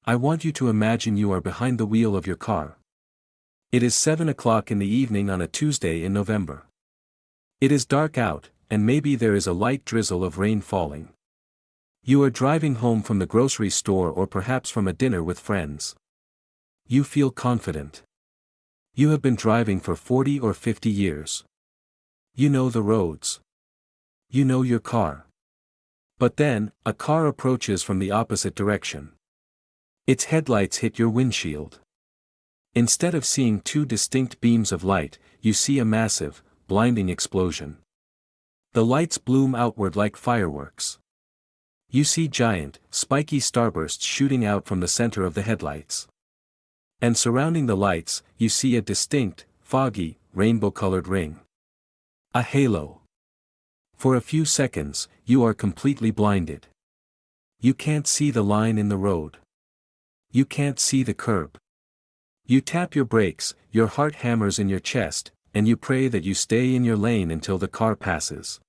I want you to imagine you are behind the wheel of your car. It is 7 o'clock in the evening on a Tuesday in November. It is dark out, and maybe there is a light drizzle of rain falling. You are driving home from the grocery store or perhaps from a dinner with friends. You feel confident. You have been driving for 40 or 50 years. You know the roads. You know your car. But then, a car approaches from the opposite direction. Its headlights hit your windshield. Instead of seeing two distinct beams of light, you see a massive, blinding explosion. The lights bloom outward like fireworks. You see giant, spiky starbursts shooting out from the center of the headlights. And surrounding the lights, you see a distinct, foggy, rainbow-colored ring. A halo. For a few seconds, you are completely blinded. You can't see the line in the road. You can't see the curb. You tap your brakes, your heart hammers in your chest, and you pray that you stay in your lane until the car passes.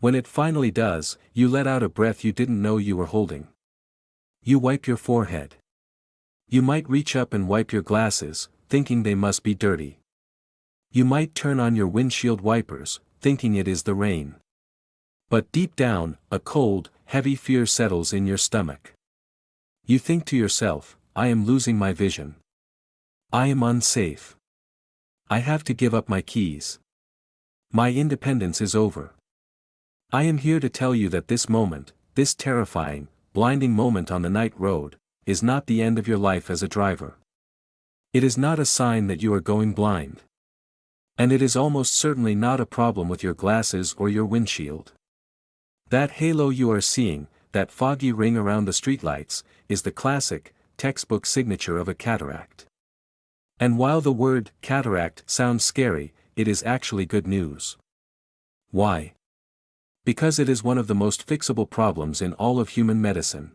When it finally does, you let out a breath you didn't know you were holding. You wipe your forehead. You might reach up and wipe your glasses, thinking they must be dirty. You might turn on your windshield wipers, thinking it is the rain. But deep down, a cold, heavy fear settles in your stomach. You think to yourself, I am losing my vision. I am unsafe. I have to give up my keys. My independence is over. I am here to tell you that this moment, this terrifying, blinding moment on the night road, is not the end of your life as a driver. It is not a sign that you are going blind. And it is almost certainly not a problem with your glasses or your windshield. That halo you are seeing, that foggy ring around the streetlights, is the classic, textbook signature of a cataract. And while the word cataract sounds scary, it is actually good news. Why? Because it is one of the most fixable problems in all of human medicine.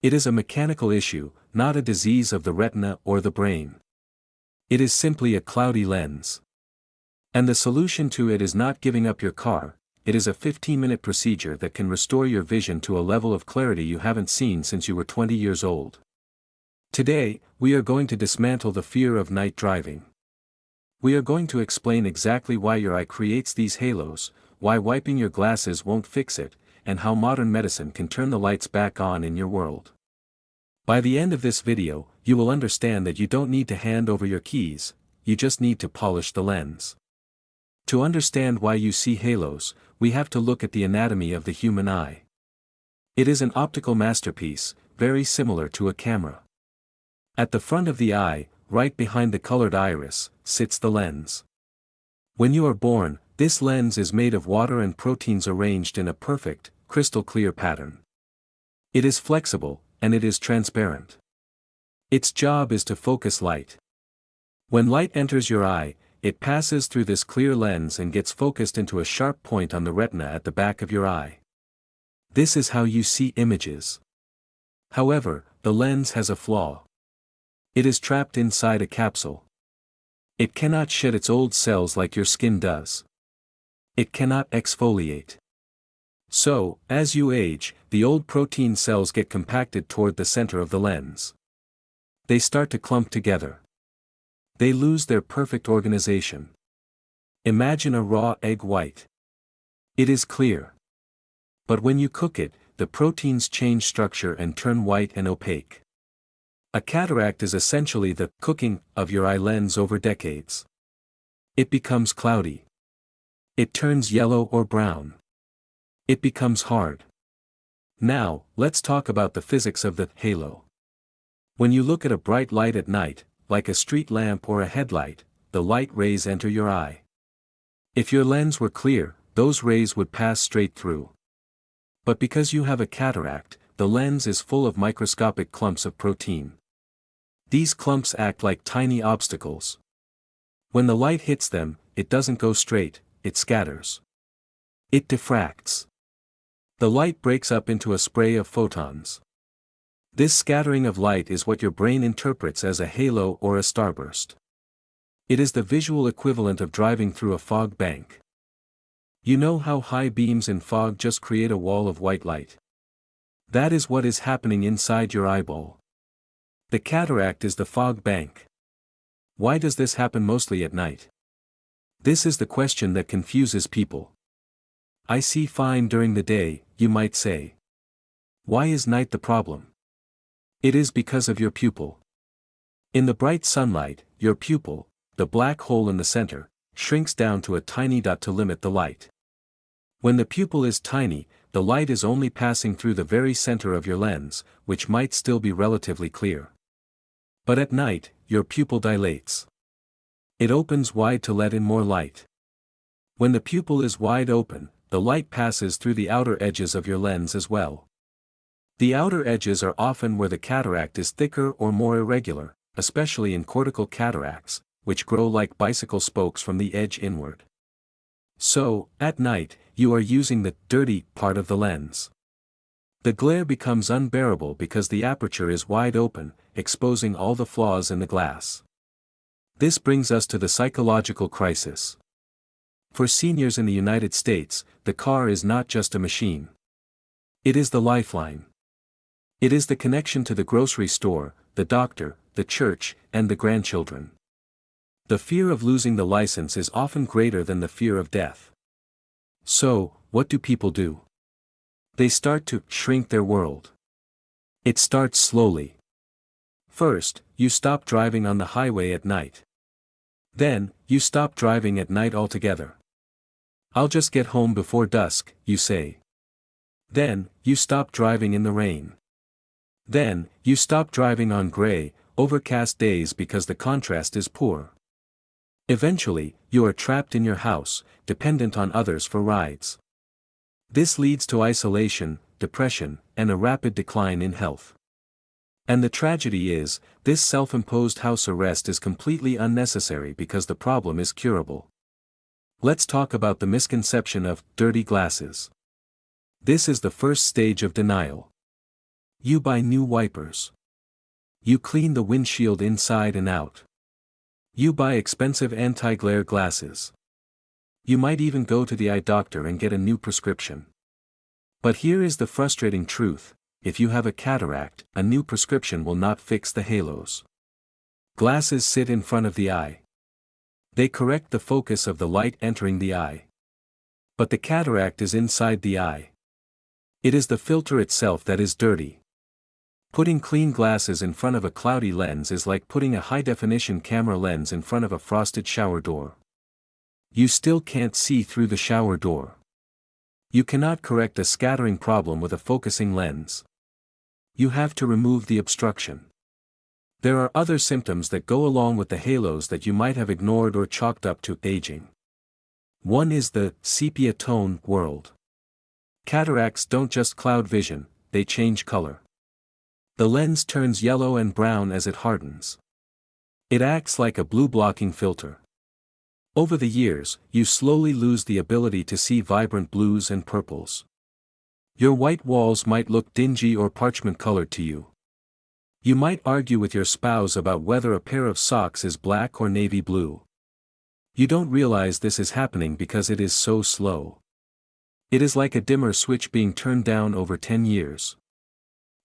It is a mechanical issue, not a disease of the retina or the brain. It is simply a cloudy lens. And the solution to it is not giving up your car, it is a 15-minute procedure that can restore your vision to a level of clarity you haven't seen since you were 20 years old. Today, we are going to dismantle the fear of night driving. We are going to explain exactly why your eye creates these halos, why wiping your glasses won't fix it, and how modern medicine can turn the lights back on in your world. By the end of this video, you will understand that you don't need to hand over your keys, you just need to polish the lens. To understand why you see halos, we have to look at the anatomy of the human eye. It is an optical masterpiece, very similar to a camera. At the front of the eye, right behind the colored iris, sits the lens. When you are born, this lens is made of water and proteins arranged in a perfect, crystal clear pattern. It is flexible, and it is transparent. Its job is to focus light. When light enters your eye, it passes through this clear lens and gets focused into a sharp point on the retina at the back of your eye. This is how you see images. However, the lens has a flaw. It is trapped inside a capsule. It cannot shed its old cells like your skin does. It cannot exfoliate. So, as you age, the old protein cells get compacted toward the center of the lens. They start to clump together. They lose their perfect organization. Imagine a raw egg white. It is clear. But when you cook it, the proteins change structure and turn white and opaque. A cataract is essentially the cooking of your eye lens over decades. It becomes cloudy. It turns yellow or brown. It becomes hard. Now, let's talk about the physics of the halo. When you look at a bright light at night, like a street lamp or a headlight, the light rays enter your eye. If your lens were clear, those rays would pass straight through. But because you have a cataract, the lens is full of microscopic clumps of protein. These clumps act like tiny obstacles. When the light hits them, it doesn't go straight, it scatters. It diffracts. The light breaks up into a spray of photons. This scattering of light is what your brain interprets as a halo or a starburst. It is the visual equivalent of driving through a fog bank. You know how high beams in fog just create a wall of white light? That is what is happening inside your eyeball. The cataract is the fog bank. Why does this happen mostly at night? This is the question that confuses people. I see fine during the day, you might say. Why is night the problem? It is because of your pupil. In the bright sunlight, your pupil, the black hole in the center, shrinks down to a tiny dot to limit the light. When the pupil is tiny, the light is only passing through the very center of your lens, which might still be relatively clear. But at night, your pupil dilates. It opens wide to let in more light. When the pupil is wide open, the light passes through the outer edges of your lens as well. The outer edges are often where the cataract is thicker or more irregular, especially in cortical cataracts, which grow like bicycle spokes from the edge inward. So, at night, you are using the dirty part of the lens. The glare becomes unbearable because the aperture is wide open, exposing all the flaws in the glass. This brings us to the psychological crisis. For seniors in the United States, the car is not just a machine. It is the lifeline. It is the connection to the grocery store, the doctor, the church, and the grandchildren. The fear of losing the license is often greater than the fear of death. So, what do people do? They start to shrink their world. It starts slowly. First, you stop driving on the highway at night. Then, you stop driving at night altogether. I'll just get home before dusk, you say. Then, you stop driving in the rain. Then, you stop driving on gray, overcast days because the contrast is poor. Eventually, you are trapped in your house, dependent on others for rides. This leads to isolation, depression, and a rapid decline in health. And the tragedy is, this self-imposed house arrest is completely unnecessary because the problem is curable. Let's talk about the misconception of dirty glasses. This is the first stage of denial. You buy new wipers. You clean the windshield inside and out. You buy expensive anti-glare glasses. You might even go to the eye doctor and get a new prescription. But here is the frustrating truth: if you have a cataract, a new prescription will not fix the halos. Glasses sit in front of the eye. They correct the focus of the light entering the eye. But the cataract is inside the eye. It is the filter itself that is dirty. Putting clean glasses in front of a cloudy lens is like putting a high-definition camera lens in front of a frosted shower door. You still can't see through the shower door. You cannot correct a scattering problem with a focusing lens. You have to remove the obstruction. There are other symptoms that go along with the halos that you might have ignored or chalked up to aging. One is the sepia tone world. Cataracts don't just cloud vision, they change color. The lens turns yellow and brown as it hardens. It acts like a blue blocking filter. Over the years, you slowly lose the ability to see vibrant blues and purples. Your white walls might look dingy or parchment-colored to you. You might argue with your spouse about whether a pair of socks is black or navy blue. You don't realize this is happening because it is so slow. It is like a dimmer switch being turned down over 10 years.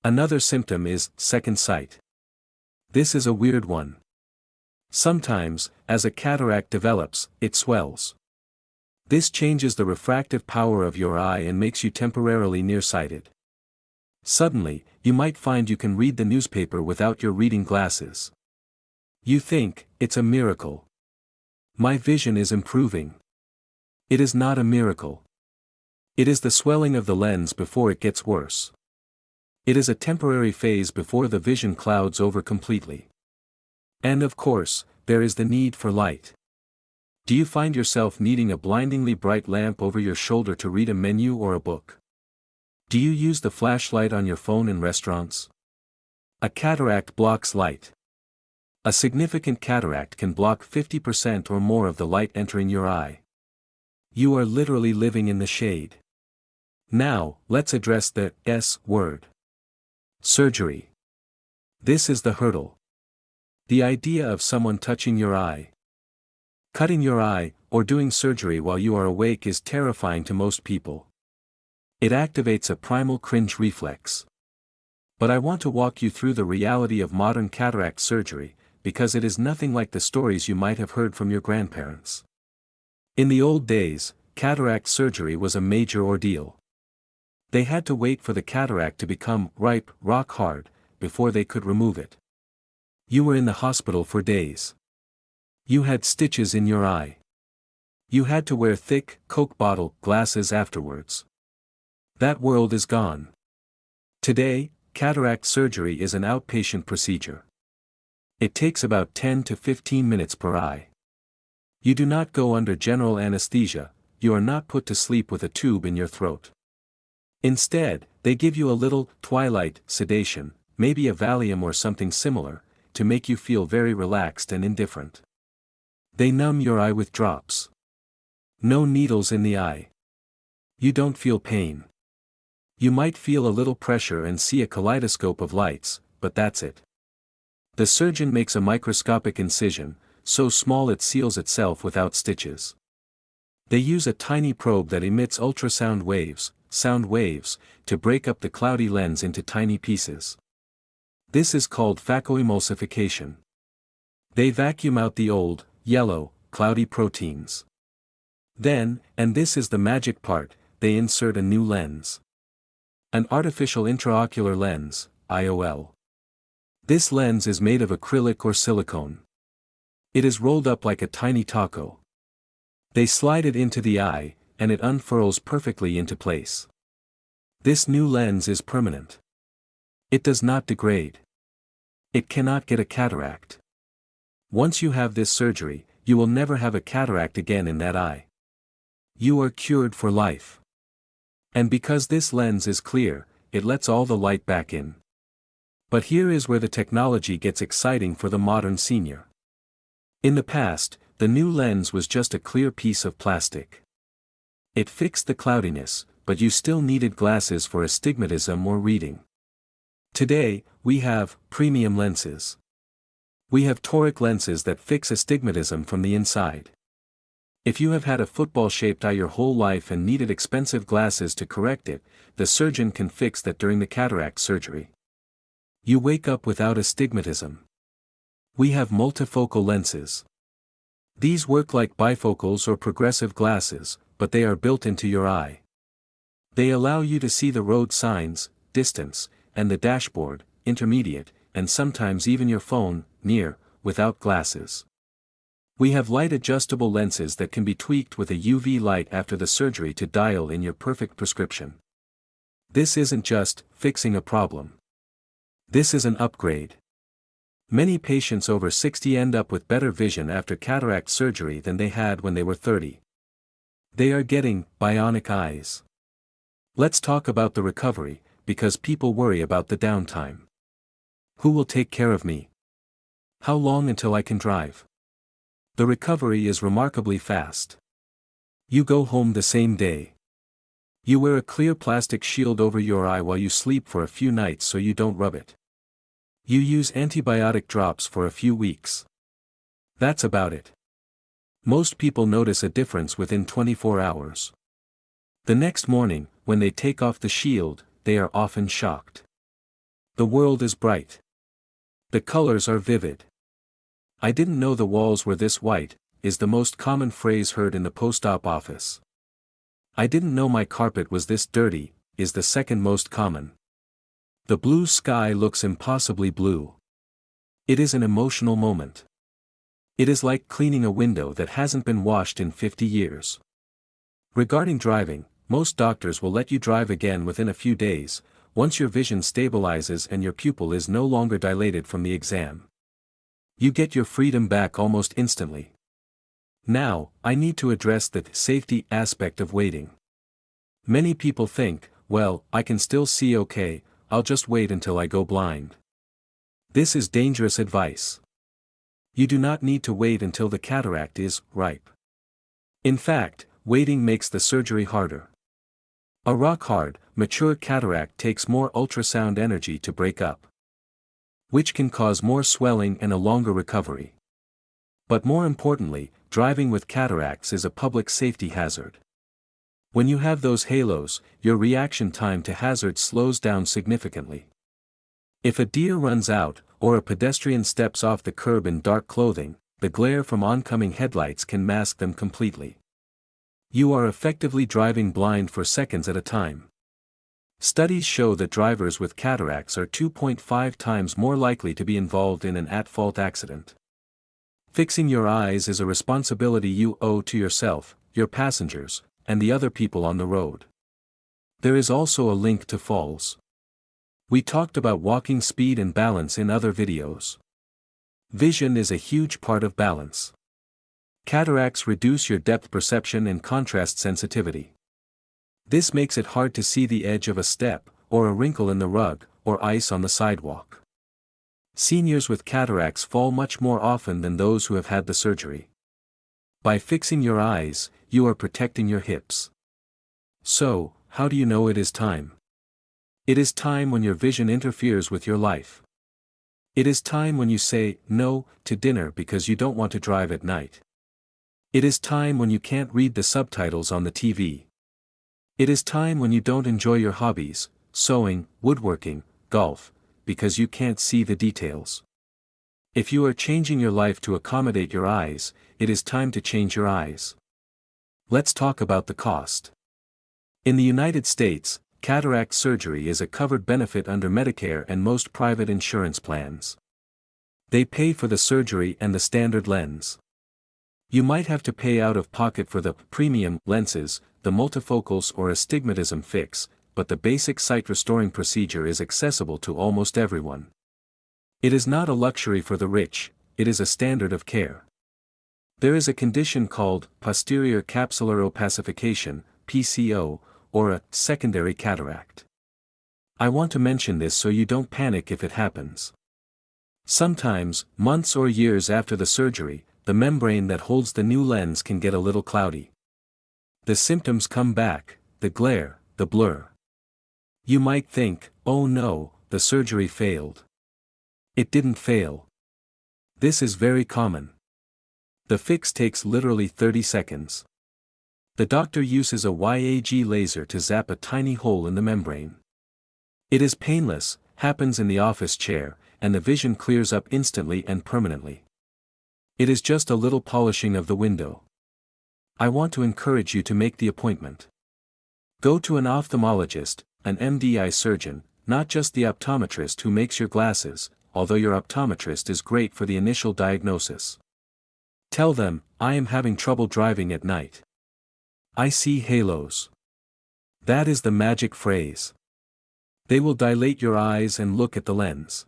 Another symptom is second sight. This is a weird one. Sometimes, as a cataract develops, it swells. This changes the refractive power of your eye and makes you temporarily nearsighted. Suddenly, you might find you can read the newspaper without your reading glasses. You think, it's a miracle. My vision is improving. It is not a miracle. It is the swelling of the lens before it gets worse. It is a temporary phase before the vision clouds over completely. And of course, there is the need for light. Do you find yourself needing a blindingly bright lamp over your shoulder to read a menu or a book? Do you use the flashlight on your phone in restaurants? A cataract blocks light. A significant cataract can block 50% or more of the light entering your eye. You are literally living in the shade. Now, let's address the S word. Surgery. This is the hurdle. The idea of someone touching your eye, cutting your eye, or doing surgery while you are awake is terrifying to most people. It activates a primal cringe reflex. But I want to walk you through the reality of modern cataract surgery, because it is nothing like the stories you might have heard from your grandparents. In the old days, cataract surgery was a major ordeal. They had to wait for the cataract to become ripe, rock hard, before they could remove it. You were in the hospital for days. You had stitches in your eye. You had to wear thick, Coke bottle glasses afterwards. That world is gone. Today, cataract surgery is an outpatient procedure. It takes about 10 to 15 minutes per eye. You do not go under general anesthesia, you are not put to sleep with a tube in your throat. Instead, they give you a little twilight sedation, maybe a Valium or something similar, to make you feel very relaxed and indifferent. They numb your eye with drops. No needles in the eye. You don't feel pain. You might feel a little pressure and see a kaleidoscope of lights, but that's it. The surgeon makes a microscopic incision, so small it seals itself without stitches. They use a tiny probe that emits ultrasound waves, sound waves, to break up the cloudy lens into tiny pieces. This is called phacoemulsification. They vacuum out the old, yellow, cloudy proteins. Then, and this is the magic part, they insert a new lens. An artificial intraocular lens, IOL. This lens is made of acrylic or silicone. It is rolled up like a tiny taco. They slide it into the eye, and it unfurls perfectly into place. This new lens is permanent. It does not degrade. It cannot get a cataract. Once you have this surgery, you will never have a cataract again in that eye. You are cured for life. And because this lens is clear, it lets all the light back in. But here is where the technology gets exciting for the modern senior. In the past, the new lens was just a clear piece of plastic. It fixed the cloudiness, but you still needed glasses for astigmatism or reading. Today, we have premium lenses. We have toric lenses that fix astigmatism from the inside. If you have had a football-shaped eye your whole life and needed expensive glasses to correct it, the surgeon can fix that during the cataract surgery. You wake up without astigmatism. We have multifocal lenses. These work like bifocals or progressive glasses, but they are built into your eye. They allow you to see the road signs, distance, and the dashboard, intermediate, and sometimes even your phone, near, without glasses. We have light-adjustable lenses that can be tweaked with a UV light after the surgery to dial in your perfect prescription. This isn't just fixing a problem. This is an upgrade. Many patients over 60 end up with better vision after cataract surgery than they had when they were 30. They are getting bionic eyes. Let's talk about the recovery, because people worry about the downtime. Who will take care of me? How long until I can drive? The recovery is remarkably fast. You go home the same day. You wear a clear plastic shield over your eye while you sleep for a few nights so you don't rub it. You use antibiotic drops for a few weeks. That's about it. Most people notice a difference within 24 hours. The next morning, when they take off the shield, they are often shocked. The world is bright. The colors are vivid. "I didn't know the walls were this white," is the most common phrase heard in the post-op office. "I didn't know my carpet was this dirty," is the second most common. "The blue sky looks impossibly blue." It is an emotional moment. It is like cleaning a window that hasn't been washed in 50 years. Regarding driving, most doctors will let you drive again within a few days, once your vision stabilizes and your pupil is no longer dilated from the exam. You get your freedom back almost instantly. Now, I need to address the safety aspect of waiting. Many people think, well, I can still see okay, I'll just wait until I go blind. This is dangerous advice. You do not need to wait until the cataract is ripe. In fact, waiting makes the surgery harder. A rock-hard, mature cataract takes more ultrasound energy to break up, which can cause more swelling and a longer recovery. But more importantly, driving with cataracts is a public safety hazard. When you have those halos, your reaction time to hazards slows down significantly. If a deer runs out, or a pedestrian steps off the curb in dark clothing, the glare from oncoming headlights can mask them completely. You are effectively driving blind for seconds at a time. Studies show that drivers with cataracts are 2.5 times more likely to be involved in an at-fault accident. Fixing your eyes is a responsibility you owe to yourself, your passengers, and the other people on the road. There is also a link to falls. We talked about walking speed and balance in other videos. Vision is a huge part of balance. Cataracts reduce your depth perception and contrast sensitivity. This makes it hard to see the edge of a step, or a wrinkle in the rug, or ice on the sidewalk. Seniors with cataracts fall much more often than those who have had the surgery. By fixing your eyes, you are protecting your hips. So, how do you know it is time? It is time when your vision interferes with your life. It is time when you say no to dinner because you don't want to drive at night. It is time when you can't read the subtitles on the TV. It is time when you don't enjoy your hobbies, sewing, woodworking, golf, because you can't see the details. If you are changing your life to accommodate your eyes, it is time to change your eyes. Let's talk about the cost. In the United States, cataract surgery is a covered benefit under Medicare and most private insurance plans. They pay for the surgery and the standard lens. You might have to pay out of pocket for the premium lenses, the multifocals or astigmatism fix, but the basic sight restoring procedure is accessible to almost everyone. It is not a luxury for the rich, it is a standard of care. There is a condition called posterior capsular opacification, PCO, or a secondary cataract. I want to mention this so you don't panic if it happens. Sometimes, months or years after the surgery, the membrane that holds the new lens can get a little cloudy. The symptoms come back, the glare, the blur. You might think, oh no, the surgery failed. It didn't fail. This is very common. The fix takes literally 30 seconds. The doctor uses a YAG laser to zap a tiny hole in the membrane. It is painless, happens in the office chair, and the vision clears up instantly and permanently. It is just a little polishing of the window. I want to encourage you to make the appointment. Go to an ophthalmologist, an MD eye surgeon, not just the optometrist who makes your glasses, although your optometrist is great for the initial diagnosis. Tell them, I am having trouble driving at night. I see halos. That is the magic phrase. They will dilate your eyes and look at the lens.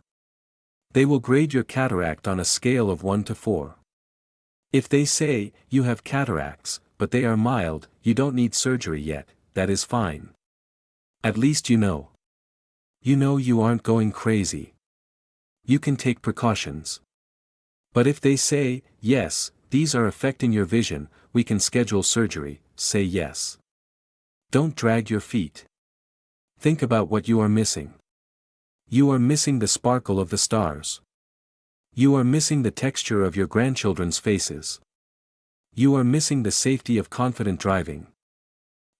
They will grade your cataract on a scale of 1 to 4. If they say, you have cataracts, but they are mild, you don't need surgery yet, that is fine. At least you know. You know you aren't going crazy. You can take precautions. But if they say, yes, these are affecting your vision, we can schedule surgery, say yes. Don't drag your feet. Think about what you are missing. You are missing the sparkle of the stars. You are missing the texture of your grandchildren's faces. You are missing the safety of confident driving.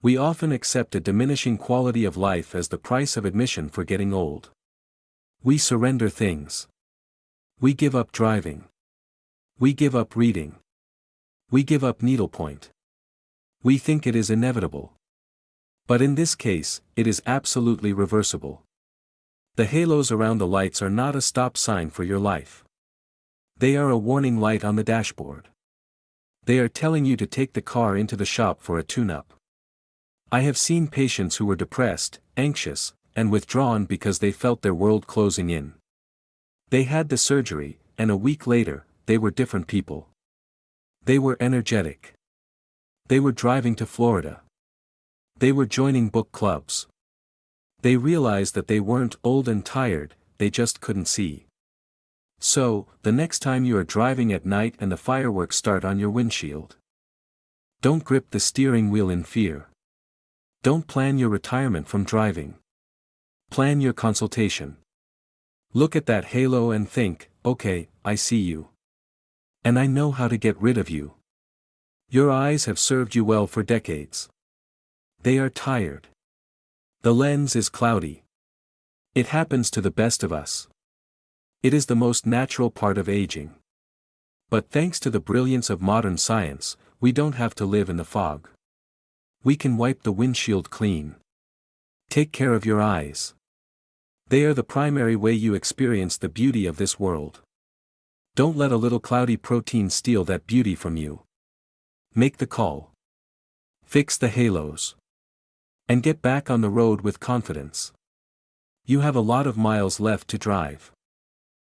We often accept a diminishing quality of life as the price of admission for getting old. We surrender things. We give up driving. We give up reading. We give up needlepoint. We think it is inevitable. But in this case, it is absolutely reversible. The halos around the lights are not a stop sign for your life. They are a warning light on the dashboard. They are telling you to take the car into the shop for a tune-up. I have seen patients who were depressed, anxious, and withdrawn because they felt their world closing in. They had the surgery, and a week later, they were different people. They were energetic. They were driving to Florida. They were joining book clubs. They realized that they weren't old and tired, they just couldn't see. So, the next time you are driving at night and the fireworks start on your windshield, don't grip the steering wheel in fear. Don't plan your retirement from driving. Plan your consultation. Look at that halo and think, okay, I see you. And I know how to get rid of you. Your eyes have served you well for decades. They are tired. The lens is cloudy. It happens to the best of us. It is the most natural part of aging. But thanks to the brilliance of modern science, we don't have to live in the fog. We can wipe the windshield clean. Take care of your eyes. They are the primary way you experience the beauty of this world. Don't let a little cloudy protein steal that beauty from you. Make the call. Fix the halos. And get back on the road with confidence. You have a lot of miles left to drive.